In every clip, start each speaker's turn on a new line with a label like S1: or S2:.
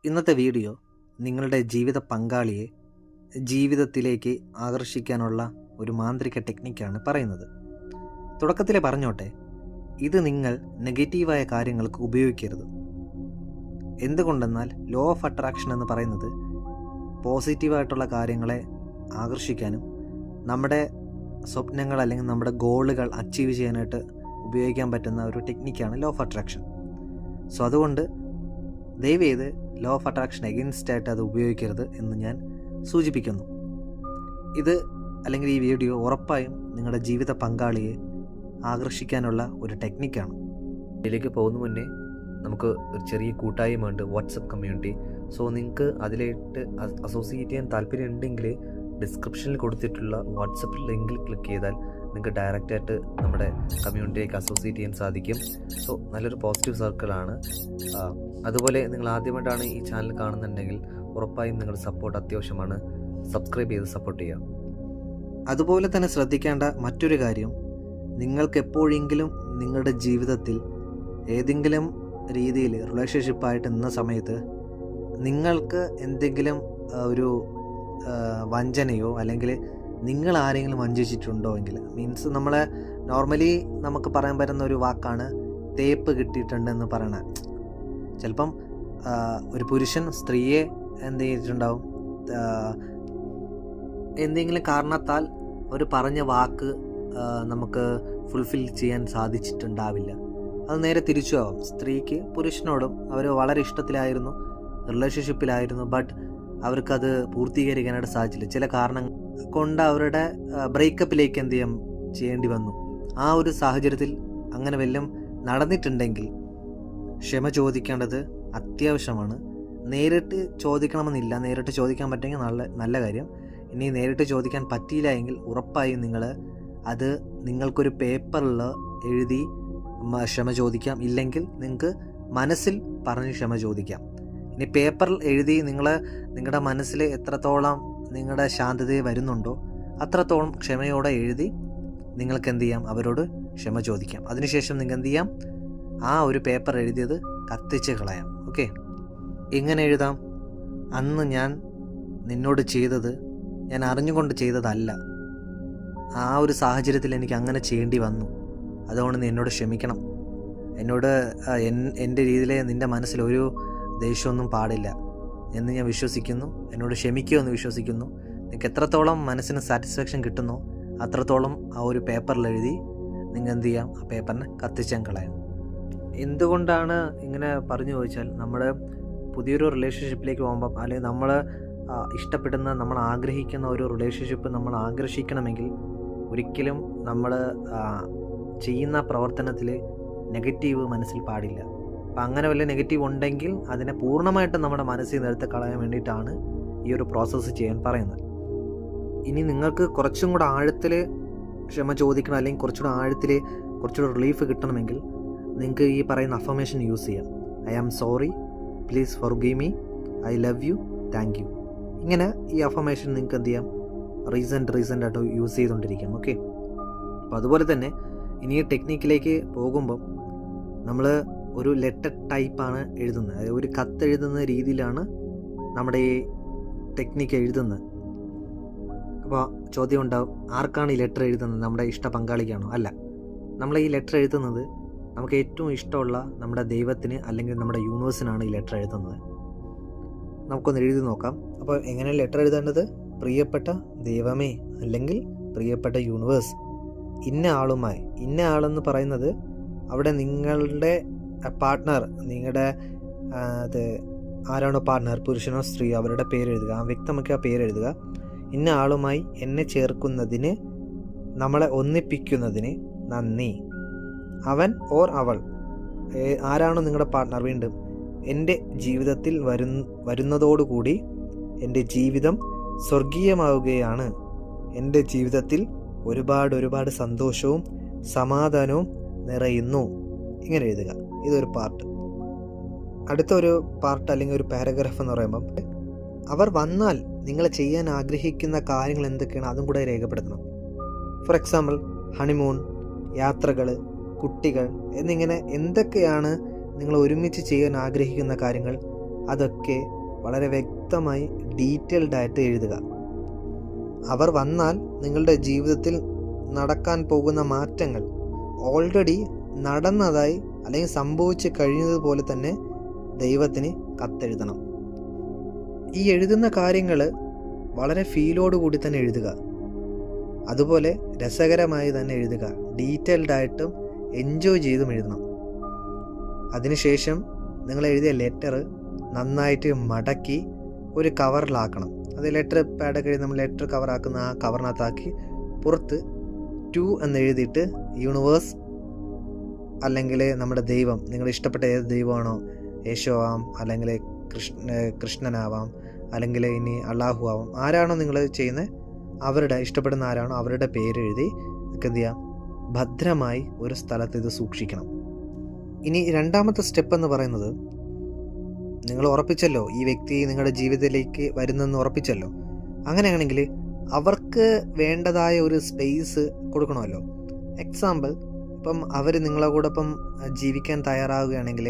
S1: ഇന്നത്തെ വീഡിയോ നിങ്ങളുടെ ജീവിത പങ്കാളിയെ ജീവിതത്തിലേക്ക് ആകർഷിക്കാനുള്ള ഒരു മാന്ത്രിക ടെക്നിക്കാണ് പറയുന്നത്. തുടക്കത്തിലെ പറഞ്ഞോട്ടെ, ഇത് നിങ്ങൾ നെഗറ്റീവായ കാര്യങ്ങൾക്ക് ഉപയോഗിക്കരുത്. എന്തുകൊണ്ടെന്നാൽ ലോ ഓഫ് അട്രാക്ഷൻ എന്ന് പറയുന്നത് പോസിറ്റീവായിട്ടുള്ള കാര്യങ്ങളെ ആകർഷിക്കാനും നമ്മുടെ സ്വപ്നങ്ങൾ അല്ലെങ്കിൽ നമ്മുടെ ഗോളുകൾ അച്ചീവ് ചെയ്യാനായിട്ട് ഉപയോഗിക്കാൻ പറ്റുന്ന ഒരു ടെക്നിക്കാണ് ലോ ഓഫ് അട്രാക്ഷൻ. സോ അതുകൊണ്ട് ദയവേത് ലോ ഓഫ് അട്രാക്ഷൻ എഗെയിൻസ്റ്റ് ആയിട്ട് അത് ഉപയോഗിക്കരുത് എന്ന് ഞാൻ സൂചിപ്പിക്കുന്നു. ഇത് അല്ലെങ്കിൽ ഈ വീഡിയോ ഉറപ്പായും നിങ്ങളുടെ ജീവിത പങ്കാളിയെ ആകർഷിക്കാനുള്ള ഒരു ടെക്നിക്കാണ്.
S2: ഇതിലേക്ക് പോകുന്ന മുന്നേ നമുക്ക് ഒരു ചെറിയ കൂട്ടായ്മ ഉണ്ട്, വാട്സപ്പ് കമ്മ്യൂണിറ്റി. സോ നിങ്ങൾക്ക് അതിലായിട്ട് അസോസിയേറ്റ് ചെയ്യാൻ താല്പര്യം ഉണ്ടെങ്കിൽ ഡിസ്ക്രിപ്ഷനിൽ കൊടുത്തിട്ടുള്ള വാട്സപ്പ് ലിങ്കിൽ ക്ലിക്ക് ചെയ്താൽ നിങ്ങൾക്ക് ഡയറക്റ്റായിട്ട് നമ്മുടെ കമ്മ്യൂണിറ്റിയിലേക്ക് അസോസിയേറ്റ് ചെയ്യാൻ സാധിക്കും. സോ നല്ലൊരു പോസിറ്റീവ് സർക്കിളാണ്. അതുപോലെ നിങ്ങൾ ആദ്യമായിട്ടാണ് ഈ ചാനൽ കാണുന്നുണ്ടെങ്കിൽ ഉറപ്പായും നിങ്ങളുടെ സപ്പോർട്ട് അത്യാവശ്യമാണ്. സബ്സ്ക്രൈബ് ചെയ്ത് സപ്പോർട്ട് ചെയ്യുക.
S1: അതുപോലെ തന്നെ ശ്രദ്ധിക്കേണ്ട മറ്റൊരു കാര്യം, നിങ്ങൾക്ക് എപ്പോഴെങ്കിലും നിങ്ങളുടെ ജീവിതത്തിൽ ഏതെങ്കിലും രീതിയിൽ റിലേഷൻഷിപ്പായിട്ട് നിന്ന സമയത്ത് നിങ്ങൾക്ക് എന്തെങ്കിലും ഒരു വഞ്ചനയോ അല്ലെങ്കിൽ നിങ്ങൾ ആരെങ്കിലും വഞ്ചിച്ചിട്ടുണ്ടോ എങ്കിൽ, മീൻസ് നമ്മളെ നോർമലി നമുക്ക് പറയാൻ പറ്റുന്ന ഒരു വാക്കാണ് തേപ്പ് കിട്ടിയിട്ടുണ്ടെന്ന് പറയണത്. ചിലപ്പം ഒരു പുരുഷൻ സ്ത്രീയെ എന്ത് ചെയ്തിട്ടുണ്ടാവും, എന്തെങ്കിലും കാരണത്താൽ ഒരു പറഞ്ഞ വാക്ക് നമുക്ക് ഫുൾഫിൽ ചെയ്യാൻ സാധിച്ചിട്ടുണ്ടാവില്ല. അത് നേരെ തിരിച്ചുമാവും. സ്ത്രീക്ക് പുരുഷനോടും അവർ വളരെ ഇഷ്ടത്തിലായിരുന്നു, റിലേഷൻഷിപ്പിലായിരുന്നു, ബട്ട് അവർക്കത് പൂർത്തീകരിക്കാനായിട്ട് സാധിച്ചില്ല. ചില കാരണം കൊണ്ട് അവരുടെ ബ്രേക്കപ്പിലേക്ക് എന്ത് ചെയ്യേണ്ടി വന്നു. ആ ഒരു സാഹചര്യത്തിൽ അങ്ങനെ വല്ലതും നടന്നിട്ടുണ്ടെങ്കിൽ ക്ഷമ ചോദിക്കേണ്ടത് അത്യാവശ്യമാണ്. നേരിട്ട് ചോദിക്കണമെന്നില്ല, നേരിട്ട് ചോദിക്കാൻ പറ്റുമെങ്കിൽ നല്ല കാര്യം. ഇനി നേരിട്ട് ചോദിക്കാൻ പറ്റിയില്ല എങ്കിൽ ഉറപ്പായും നിങ്ങൾ അത് നിങ്ങൾക്കൊരു പേപ്പറിൽ എഴുതി ക്ഷമ ചോദിക്കാം. ഇല്ലെങ്കിൽ നിങ്ങൾക്ക് മനസ്സിൽ പറഞ്ഞ് ക്ഷമ ചോദിക്കാം. ഇനി പേപ്പറിൽ എഴുതി നിങ്ങളുടെ മനസ്സിൽ എത്രത്തോളം നിങ്ങളുടെ ശാന്തത വരുന്നുണ്ടോ അത്രത്തോളം ക്ഷമയോടെ എഴുതി നിങ്ങൾക്ക് എന്ത് ചെയ്യാം, അവരോട് ക്ഷമ ചോദിക്കാം. അതിനുശേഷം നിങ്ങൾക്ക് എന്ത് ചെയ്യാം, ആ ഒരു പേപ്പർ എഴുതിയത് കത്തിച്ച് കളയാം. ഓക്കെ, ഇങ്ങനെ എഴുതാം: അന്ന് ഞാൻ നിന്നോട് ചെയ്തത് ഞാൻ അറിഞ്ഞുകൊണ്ട് ചെയ്തതല്ല. ആ ഒരു സാഹചര്യത്തിൽ എനിക്ക് അങ്ങനെ ചെയ്യേണ്ടി വന്നു. അതുകൊണ്ട് നീ എന്നോട് ക്ഷമിക്കണം. എന്നോട് എൻ്റെ രീതിയിൽ നിൻ്റെ മനസ്സിൽ ഒരു ദേഷ്യമൊന്നും പാടില്ല എന്ന് ഞാൻ വിശ്വസിക്കുന്നു. എന്നോട് ക്ഷമിക്കുമെന്ന് വിശ്വസിക്കുന്നു. നിങ്ങൾക്ക് എത്രത്തോളം മനസ്സിന് സാറ്റിസ്ഫാക്ഷൻ കിട്ടുന്നോ അത്രത്തോളം ആ ഒരു പേപ്പറിൽ എഴുതി നിങ്ങൾ എന്ത് ചെയ്യാം, ആ പേപ്പറിനെ കത്തിച്ചാൻ കളയാം. എന്തുകൊണ്ടാണ് ഇങ്ങനെ പറഞ്ഞു ചോദിച്ചാൽ, നമ്മൾ പുതിയൊരു റിലേഷൻഷിപ്പിലേക്ക് പോകുമ്പം അല്ലെങ്കിൽ നമ്മൾ ഇഷ്ടപ്പെടുന്ന, നമ്മൾ ആഗ്രഹിക്കുന്ന ഒരു റിലേഷൻഷിപ്പ് നമ്മൾ ആകർഷിക്കണമെങ്കിൽ ഒരിക്കലും നമ്മൾ ചെയ്യുന്ന പ്രവർത്തനത്തിൽ നെഗറ്റീവ് മനസ്സിൽ പാടില്ല. അപ്പം അങ്ങനെ വല്ല നെഗറ്റീവ് ഉണ്ടെങ്കിൽ അതിനെ പൂർണ്ണമായിട്ടും നമ്മുടെ മനസ്സിൽ നിന്ന് എടുത്ത് കളയാൻ വേണ്ടിയിട്ടാണ് ഈ ഒരു പ്രോസസ്സ് ചെയ്യാൻ പറയുന്നത്. ഇനി നിങ്ങൾക്ക് കുറച്ചും കൂടെ ആഴത്തിൽ ക്ഷമ ചോദിക്കണം, അല്ലെങ്കിൽ കുറച്ചുകൂടെ ആഴത്തിൽ കുറച്ചുകൂടെ റിലീഫ് കിട്ടണമെങ്കിൽ നിങ്ങൾക്ക് ഈ പറയുന്ന അഫർമേഷൻ യൂസ് ചെയ്യാം. I am sorry, please forgive me, I love you, thank you. ഇങ്ങനെ ഈ അഫർമേഷൻ നിങ്ങൾക്ക് എന്ത് ചെയ്യാം, റീസെൻ്റായിട്ട് യൂസ് ചെയ്തുകൊണ്ടിരിക്കാം. ഓക്കെ, അപ്പോൾ അതുപോലെ തന്നെ ഇനി ഈ ടെക്നിക്കിലേക്ക് പോകുമ്പം നമ്മൾ ഒരു ലെറ്റർ ടൈപ്പാണ് എഴുതുന്നത്. അതായത് ഒരു കത്ത് എഴുതുന്ന രീതിയിലാണ് നമ്മുടെ ഈ ടെക്നിക്ക് എഴുതുന്നത്. അപ്പോൾ ചോദ്യം ഉണ്ടാവും, ആർക്കാണ് ഈ ലെറ്റർ എഴുതുന്നത്? നമ്മുടെ ഇഷ്ട പങ്കാളിക്കാണോ? അല്ല, നമ്മൾ ഈ ലെറ്റർ എഴുതുന്നത് നമുക്ക് ഏറ്റവും ഇഷ്ടമുള്ള നമ്മുടെ ദൈവത്തിന് അല്ലെങ്കിൽ നമ്മുടെ യൂണിവേഴ്സിനാണ് ഈ ലെറ്റർ എഴുതുന്നത്. നമുക്കൊന്ന് എഴുതി നോക്കാം. അപ്പോൾ എങ്ങനെ ലെറ്റർ എഴുതേണ്ടത്? പ്രിയപ്പെട്ട ദൈവമേ, അല്ലെങ്കിൽ പ്രിയപ്പെട്ട യൂണിവേഴ്സ്, ഇന്ന ആളുമായി. ഇന്ന ആളെന്ന് പറയുന്നത് അവിടെ നിങ്ങളുടെ പാർട്ട്ണർ, നിങ്ങളുടെ അത് ആരാണോ പാർട്ട്ണർ, പുരുഷനോ സ്ത്രീ, അവരുടെ പേരെഴുതുക, ആ വ്യക്തമാക്കി ആ പേരെഴുതുക. ഇന്ന ആളുമായി എന്നെ ചേർക്കുന്നതിന്, നമ്മളെ ഒന്നിപ്പിക്കുന്നതിന് നന്ദി. അവൻ ഓർ അവൾ, ആരാണോ നിങ്ങളുടെ പാർട്ട്ണർ, വീണ്ടും എൻ്റെ ജീവിതത്തിൽ വരുന്നതോടുകൂടി എൻ്റെ ജീവിതം സ്വർഗീയമാവുകയാണ്. എൻ്റെ ജീവിതത്തിൽ ഒരുപാട് സന്തോഷവും സമാധാനവും നിറയുന്നു. ഇങ്ങനെ എഴുതുക. ഇതൊരു പാർട്ട്. അടുത്തൊരു പാർട്ട് അല്ലെങ്കിൽ ഒരു പാരഗ്രാഫ് എന്ന് പറയുമ്പം, അവർ വന്നാൽ നിങ്ങൾ ചെയ്യാൻ ആഗ്രഹിക്കുന്ന കാര്യങ്ങൾ എന്തൊക്കെയാണ് അതും കൂടെ രേഖപ്പെടുത്തണം. ഫോർ എക്സാമ്പിൾ, ഹണിമൂൺ, യാത്രകൾ, കുട്ടികൾ എന്നിങ്ങനെ എന്തൊക്കെയാണ് നിങ്ങൾ ഒരുമിച്ച് ചെയ്യാൻ ആഗ്രഹിക്കുന്ന കാര്യങ്ങൾ അതൊക്കെ വളരെ വ്യക്തമായി ഡീറ്റെയിൽഡായിട്ട് എഴുതുക. അവർ വന്നാൽ നിങ്ങളുടെ ജീവിതത്തിൽ നടക്കാൻ പോകുന്ന മാറ്റങ്ങൾ ഓൾറെഡി നടന്നതായി അല്ലെങ്കിൽ സംഭവിച്ച് കഴിഞ്ഞതുപോലെ തന്നെ ദൈവത്തിന് കത്തെഴുതണം. ഈ എഴുതുന്ന കാര്യങ്ങൾ വളരെ ഫീലോടുകൂടി തന്നെ എഴുതുക. അതുപോലെ രസകരമായി തന്നെ എഴുതുക. ഡീറ്റെയിൽഡായിട്ടും എൻജോയ് ചെയ്തും എഴുതണം. അതിനുശേഷം നിങ്ങൾ എഴുതിയ ലെറ്റർ നന്നായിട്ട് മടക്കി ഒരു കവറിലാക്കണം. അത് ലെറ്റർ പാഡൊക്കെ എഴുതി നമ്മൾ ലെറ്റർ കവറാക്കുന്ന ആ കവറിനകത്താക്കി പുറത്ത് 2 എന്ന് എഴുതിയിട്ട് യൂണിവേഴ്സ് അല്ലെങ്കിൽ നമ്മുടെ ദൈവം, നിങ്ങൾ ഇഷ്ടപ്പെട്ട ഏത് ദൈവമാണോ, യേശു ആവാം, അല്ലെങ്കിൽ കൃഷ്ണനാവാം, അല്ലെങ്കിൽ ഇനി അള്ളാഹു ആവാം, ആരാണോ നിങ്ങൾ ചെയ്യുന്നത് അവരുടെ ഇഷ്ടപ്പെടുന്ന ആരാണോ അവരുടെ പേരെഴുതി നിങ്ങൾക്ക് എന്ത് ചെയ്യാം, ഭദ്രമായി ഒരു സ്ഥലത്ത് ഇത് സൂക്ഷിക്കണം. ഇനി രണ്ടാമത്തെ സ്റ്റെപ്പ് എന്ന് പറയുന്നത്, നിങ്ങൾ ഉറപ്പിച്ചല്ലോ ഈ വ്യക്തി നിങ്ങളുടെ ജീവിതത്തിലേക്ക് വരുന്നെന്ന് ഉറപ്പിച്ചല്ലോ. അങ്ങനെയാണെങ്കിൽ അവർക്ക് വേണ്ടതായ ഒരു സ്പേസ് കൊടുക്കണമല്ലോ. എക്സാമ്പിൾ, ഇപ്പം അവർ നിങ്ങളെ കൂടെ ഇപ്പം ജീവിക്കാൻ തയ്യാറാവുകയാണെങ്കിൽ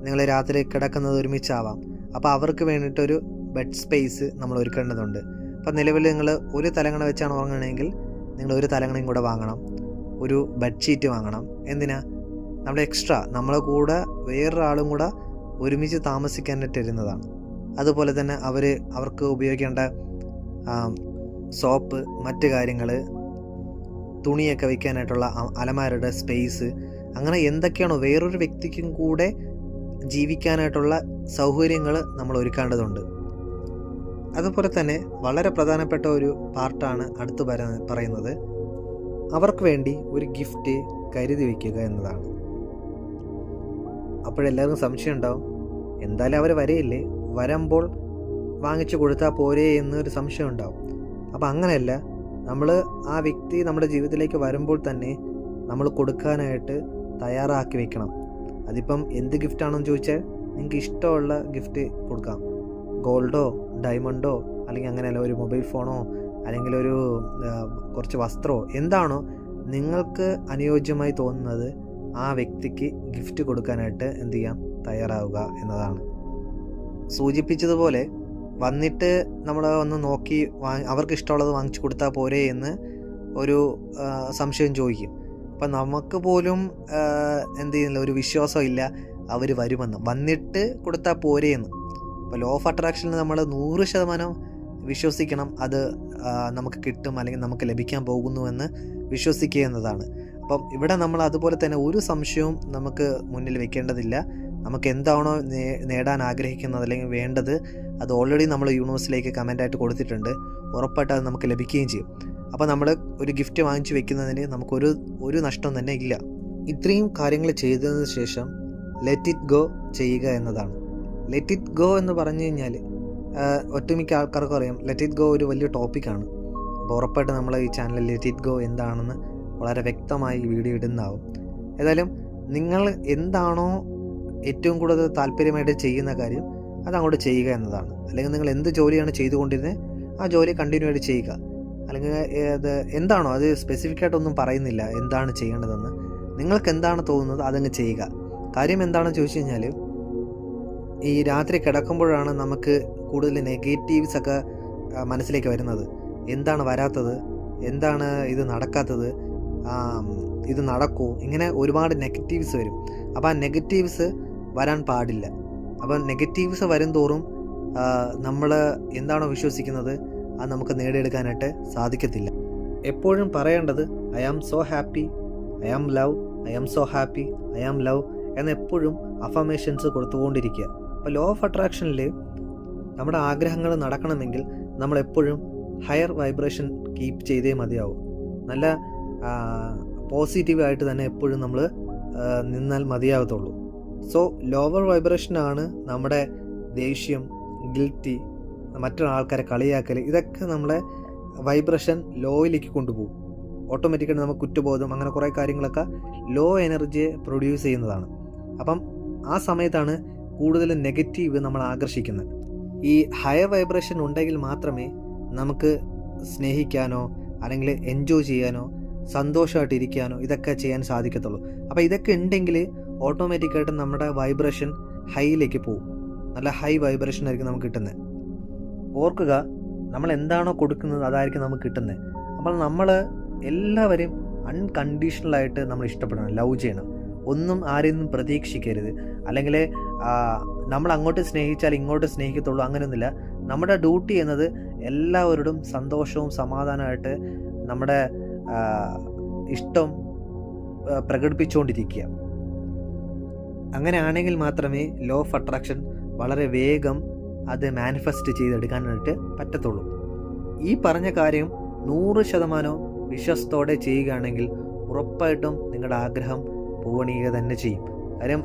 S1: നിങ്ങൾ രാത്രി കിടക്കുന്നത് ഒരുമിച്ചാവാം. അപ്പോൾ അവർക്ക് വേണ്ടിയിട്ടൊരു ബെഡ് സ്പേസ് നമ്മൾ ഒരുക്കേണ്ടതുണ്ട്. അപ്പം നിലവിൽ നിങ്ങൾ ഒരു തലങ്ങണ വെച്ചാണ് ഉറങ്ങണമെങ്കിൽ നിങ്ങൾ ഒരു തലങ്ങണയും കൂടെ വാങ്ങണം, ഒരു ബെഡ്ഷീറ്റ് വാങ്ങണം. എന്തിനാ? നമ്മുടെ എക്സ്ട്രാ നമ്മളെ കൂടെ വേറൊരാളും കൂടെ ഒരുമിച്ച് താമസിക്കാനായിട്ട് ഇരുന്നതാണ്. അതുപോലെ തന്നെ അവർക്ക് ഉപയോഗിക്കേണ്ട സോപ്പ്, മറ്റ് കാര്യങ്ങൾ, തുണിയൊക്കെ വയ്ക്കാനായിട്ടുള്ള അലമാരയുടെ സ്പേസ്, അങ്ങനെ എന്തൊക്കെയാണോ വേറൊരു വ്യക്തിക്കും കൂടെ ജീവിക്കാനായിട്ടുള്ള സൗകര്യങ്ങൾ നമ്മൾ ഒരുക്കേണ്ടതുണ്ട്. അതുപോലെ തന്നെ വളരെ പ്രധാനപ്പെട്ട ഒരു പാർട്ടാണ് അടുത്ത് പറയുന്നത്, അവർക്ക് വേണ്ടി ഒരു ഗിഫ്റ്റ് കരുതി വയ്ക്കുക എന്നതാണ്. അപ്പോഴെല്ലാവർക്കും സംശയം ഉണ്ടാവും, എന്തായാലും അവർ വരെയില്ലേ, വരുമ്പോൾ വാങ്ങിച്ചു കൊടുത്താൽ പോരേ എന്നൊരു സംശയം ഉണ്ടാവും. അപ്പം അങ്ങനെയല്ല, നമ്മൾ ആ വ്യക്തി നമ്മുടെ ജീവിതത്തിലേക്ക് വരുമ്പോൾ തന്നെ നമ്മൾ കൊടുക്കാനായിട്ട് തയ്യാറാക്കി വെക്കണം. അതിപ്പം എന്ത് ഗിഫ്റ്റാണെന്ന് ചോദിച്ചാൽ നിങ്ങൾക്ക് ഇഷ്ടമുള്ള ഗിഫ്റ്റ് കൊടുക്കാം. ഗോൾഡോ ഡയമണ്ടോ അല്ലെങ്കിൽ അങ്ങനെയല്ല, ഒരു മൊബൈൽ ഫോണോ അല്ലെങ്കിൽ ഒരു കുറച്ച് വസ്ത്രമോ, എന്താണോ നിങ്ങൾക്ക് അനുയോജ്യമായി തോന്നുന്നത് ആ വ്യക്തിക്ക് ഗിഫ്റ്റ് കൊടുക്കാനായിട്ട് എന്ത് ചെയ്യാം, തയ്യാറാവുക എന്നതാണ്. സൂചിപ്പിച്ചതുപോലെ വന്നിട്ട് നമ്മൾ ഒന്ന് നോക്കി അവർക്ക് ഇഷ്ടമുള്ളത് വാങ്ങിച്ചു കൊടുത്താൽ പോരെ എന്ന് ഒരു സംശയം ചോദിക്കും. അപ്പം നമുക്ക് പോലും എന്ത് ചെയ്യുന്നില്ല, ഒരു വിശ്വാസം ഇല്ല അവർ വരുമെന്ന്. വന്നിട്ട് കൊടുത്താൽ പോരെ എന്ന്. അപ്പോൾ ലോ ഓഫ് അട്രാക്ഷനിൽ നമ്മൾ 100% വിശ്വസിക്കണം, അത് നമുക്ക് കിട്ടും അല്ലെങ്കിൽ നമുക്ക് ലഭിക്കാൻ പോകുന്നുവെന്ന് വിശ്വസിക്കുക എന്നതാണ്. അപ്പം ഇവിടെ നമ്മൾ അതുപോലെ തന്നെ ഒരു സംശയവും നമുക്ക് മുന്നിൽ വെക്കേണ്ടതില്ല. നമുക്ക് എന്താണോ നേടാൻ ആഗ്രഹിക്കുന്നത് അല്ലെങ്കിൽ വേണ്ടത്, അത് ഓൾറെഡി നമ്മൾ യൂണിവേഴ്സിലേക്ക് കമൻ്റായിട്ട് കൊടുത്തിട്ടുണ്ട്. ഉറപ്പായിട്ട് അത് നമുക്ക് ലഭിക്കുകയും ചെയ്യും. അപ്പോൾ നമ്മൾ ഒരു ഗിഫ്റ്റ് വാങ്ങിച്ചു വെക്കുന്നതിന് നമുക്കൊരു നഷ്ടം തന്നെ ഇല്ല. ഇത്രയും കാര്യങ്ങൾ ചെയ്തതിന് ശേഷം ലെറ്റ് ഇറ്റ് ഗോ ചെയ്യുക എന്നതാണ്. ലെറ്റ് ഇറ്റ് ഗോ എന്ന് പറഞ്ഞു കഴിഞ്ഞാൽ ഒട്ടുമിക്ക ആൾക്കാർക്കും അറിയാം, ലെറ്റ് ഇറ്റ് ഗോ ഒരു വലിയ ടോപ്പിക്കാണ്. അപ്പോൾ ഉറപ്പായിട്ട് നമ്മൾ ഈ ചാനലിൽ ലെറ്റ് ഇറ്റ് ഗോ എന്താണെന്ന് വളരെ വ്യക്തമായി വീഡിയോ ഇടുന്നതാവും. ഏതായാലും നിങ്ങൾ എന്താണോ ഏറ്റവും കൂടുതൽ താല്പര്യമായിട്ട് ചെയ്യുന്ന കാര്യം അതങ്ങോട്ട് ചെയ്യുക എന്നതാണ്. അല്ലെങ്കിൽ നിങ്ങൾ എന്ത് ജോലിയാണ് ചെയ്തുകൊണ്ടിരുന്നത് ആ ജോലി കണ്ടിന്യൂ ആയിട്ട് ചെയ്യുക. അല്ലെങ്കിൽ അത് എന്താണോ, അത് സ്പെസിഫിക് ആയിട്ടൊന്നും പറയുന്നില്ല എന്താണ് ചെയ്യേണ്ടതെന്ന്. നിങ്ങൾക്ക് എന്താണ് തോന്നുന്നത് അതങ്ങ് ചെയ്യുക. കാര്യം എന്താണെന്ന് ചോദിച്ചു കഴിഞ്ഞാൽ, ഈ രാത്രി കിടക്കുമ്പോഴാണ് നമുക്ക് കൂടുതൽ നെഗറ്റീവ്സ് ഒക്കെ മനസ്സിലേക്ക് വരുന്നത്. എന്താണ് വരാത്തത്, എന്താണ് ഇത് നടക്കാത്തത്, ഇത് നടക്കുമോ, ഇങ്ങനെ ഒരുപാട് നെഗറ്റീവ്സ് വരും. അപ്പോൾ ആ നെഗറ്റീവ്സ് വരാൻ പാടില്ല. അപ്പം നെഗറ്റീവ്സ് വരും തോറും നമ്മൾ എന്താണോ വിശ്വസിക്കുന്നത് അത് നമുക്ക് നേടിയെടുക്കാനായിട്ട് സാധിക്കത്തില്ല. എപ്പോഴും പറയേണ്ടത് I am so happy, I am love, I am so happy, I am love എന്നെപ്പോഴും അഫർമേഷൻസ് കൊടുത്തുകൊണ്ടിരിക്കുക. അപ്പോൾ ലോ ഓഫ് അട്രാക്ഷനിൽ നമ്മുടെ ആഗ്രഹങ്ങൾ നടക്കണമെങ്കിൽ നമ്മളെപ്പോഴും ഹയർ വൈബ്രേഷൻ കീപ്പ് ചെയ്തേ മതിയാവും. നല്ല പോസിറ്റീവായിട്ട് തന്നെ എപ്പോഴും നമ്മൾ നിന്നാൽ മതിയാകത്തുള്ളൂ. സോ ലോവർ വൈബ്രേഷനാണ് നമ്മുടെ ദേഷ്യം, ഗിൽറ്റി, മറ്റൊരാൾക്കാരെ കളിയാക്കൽ, ഇതൊക്കെ നമ്മളെ വൈബ്രേഷൻ ലോയിലേക്ക് കൊണ്ടുപോകും. ഓട്ടോമാറ്റിക്കായിട്ട് നമുക്ക് കുറ്റബോധം, അങ്ങനെ കുറേ കാര്യങ്ങളൊക്കെ ലോ എനർജിയെ പ്രൊഡ്യൂസ് ചെയ്യുന്നതാണ്. അപ്പം ആ സമയത്താണ് കൂടുതൽ നെഗറ്റീവ് നമ്മൾ ആകർഷിക്കുന്നത്. ഈ ഹയർ വൈബ്രേഷൻ ഉണ്ടെങ്കിൽ മാത്രമേ നമുക്ക് സ്നേഹിക്കാനോ അല്ലെങ്കിൽ എൻജോയ് ചെയ്യാനോ സന്തോഷമായിട്ടിരിക്കാനോ ഇതൊക്കെ ചെയ്യാൻ സാധിക്കത്തുള്ളൂ. അപ്പോൾ ഇതൊക്കെ ഉണ്ടെങ്കിൽ ഓട്ടോമാറ്റിക്കായിട്ട് നമ്മുടെ വൈബ്രേഷൻ ഹൈയിലേക്ക് പോകും. നല്ല ഹൈ വൈബ്രേഷൻ ആയിരിക്കും നമുക്ക് കിട്ടുന്നത്. ഓർക്കുക, നമ്മൾ എന്താണോ കൊടുക്കുന്നത് അതായിരിക്കും നമുക്ക് കിട്ടുന്നത്. അപ്പോൾ നമ്മൾ എല്ലാവരെയും അൺകണ്ടീഷണലായിട്ട് നമ്മൾ ഇഷ്ടപ്പെടണം, ലവ് ചെയ്യണം. ഒന്നും ആരെയും നിന്നും പ്രതീക്ഷിക്കരുത്. അല്ലെങ്കിൽ നമ്മൾ അങ്ങോട്ട് സ്നേഹിച്ചാൽ ഇങ്ങോട്ട് സ്നേഹിക്കത്തുള്ളൂ, അങ്ങനെയൊന്നുമില്ല. നമ്മുടെ ഡ്യൂട്ടി എന്നത് എല്ലാവരോടും സന്തോഷവും സമാധാനമായിട്ട് നമ്മുടെ ഇഷ്ടം പ്രകടിപ്പിച്ചുകൊണ്ടിരിക്കുക. അങ്ങനെയാണെങ്കിൽ മാത്രമേ ലോ ഓഫ് അട്രാക്ഷൻ വളരെ വേഗം അത് മാനിഫെസ്റ്റ് ചെയ്തെടുക്കാനായിട്ട് പറ്റത്തുള്ളൂ. ഈ പറഞ്ഞ കാര്യം 100% വിശ്വാസത്തോടെ ചെയ്യുകയാണെങ്കിൽ ഉറപ്പായിട്ടും നിങ്ങളുടെ ആഗ്രഹം പൂവണിയുക തന്നെ ചെയ്യും. കാര്യം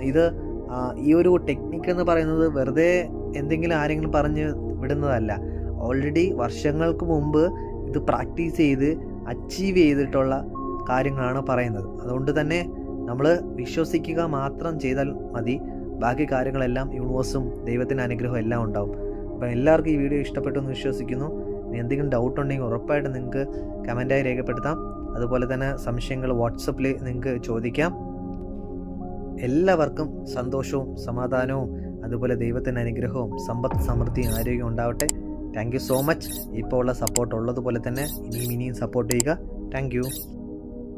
S1: ഈ ഒരു ടെക്നിക്ക് എന്ന് പറയുന്നത് വെറുതെ എന്തെങ്കിലും ആരെങ്കിലും പറഞ്ഞ് വിടുന്നതല്ല. ഓൾറെഡി വർഷങ്ങൾക്ക് മുമ്പ് ഇത് പ്രാക്ടീസ് ചെയ്ത് അച്ചീവ് ചെയ്തിട്ടുള്ള കാര്യങ്ങളാണ് പറയുന്നത്. അതുകൊണ്ട് തന്നെ നമ്മൾ വിശ്വസിക്കുക മാത്രം ചെയ്താൽ മതി. ബാക്കി കാര്യങ്ങളെല്ലാം യൂണിവേഴ്സും ദൈവത്തിൻ്റെ അനുഗ്രഹവും എല്ലാം ഉണ്ടാവും. അപ്പം എല്ലാവർക്കും ഈ വീഡിയോ ഇഷ്ടപ്പെട്ടു എന്ന് വിശ്വസിക്കുന്നു. ഇനി എന്തെങ്കിലും ഡൗട്ട് ഉണ്ടെങ്കിൽ ഉറപ്പായിട്ട് നിങ്ങൾക്ക് കമൻറ്റായി രേഖപ്പെടുത്താം. അതുപോലെ തന്നെ സംശയങ്ങൾ വാട്സപ്പിൽ നിങ്ങൾക്ക് ചോദിക്കാം. എല്ലാവർക്കും സന്തോഷവും സമാധാനവും അതുപോലെ ദൈവത്തിൻ്റെ അനുഗ്രഹവും സമ്പത്ത് സമൃദ്ധിയും ആരോഗ്യം ഉണ്ടാവട്ടെ. Thank you so much. ഇപ്പോൾ ഉള്ള സപ്പോർട്ട് ഉള്ളതുപോലെ തന്നെ ഇനിയും സപ്പോർട്ട് ചെയ്യുക. Thank you.